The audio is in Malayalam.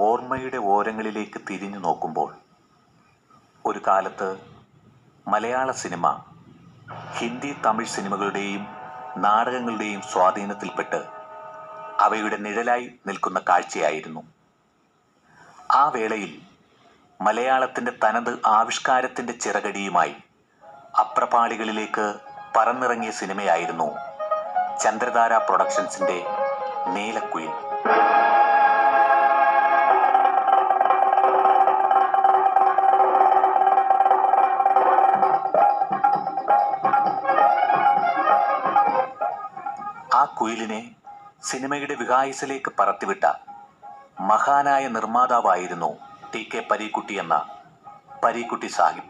ഓർമ്മയുടെ ഓരങ്ങളിലേക്ക് തിരിഞ്ഞു നോക്കുമ്പോൾ ഒരു കാലത്ത് മലയാള സിനിമ ഹിന്ദി തമിഴ് സിനിമകളുടെയും നാടകങ്ങളുടെയും സ്വാധീനത്തിൽപ്പെട്ട് അവയുടെ നിഴലായി നിൽക്കുന്ന കാഴ്ചയായിരുന്നു. ആ വേളയിൽ മലയാളത്തിൻ്റെ തനത് ആവിഷ്കാരത്തിൻ്റെ ചിറകടിയുമായി അപ്രപാളികളിലേക്ക് പറന്നിറങ്ങിയ സിനിമയായിരുന്നു ചന്ദ്രധാര പ്രൊഡക്ഷൻസിൻ്റെ നീലക്കുയിൽ. ആ കുയിലിനെ സിനിമയുടെ വികായസിലേക്ക് പറത്തിവിട്ട മഹാനായ നിർമ്മാതാവായിരുന്നു ടി കെ പരീക്കുട്ടി എന്ന പരീക്കുട്ടി സാഹിബ്.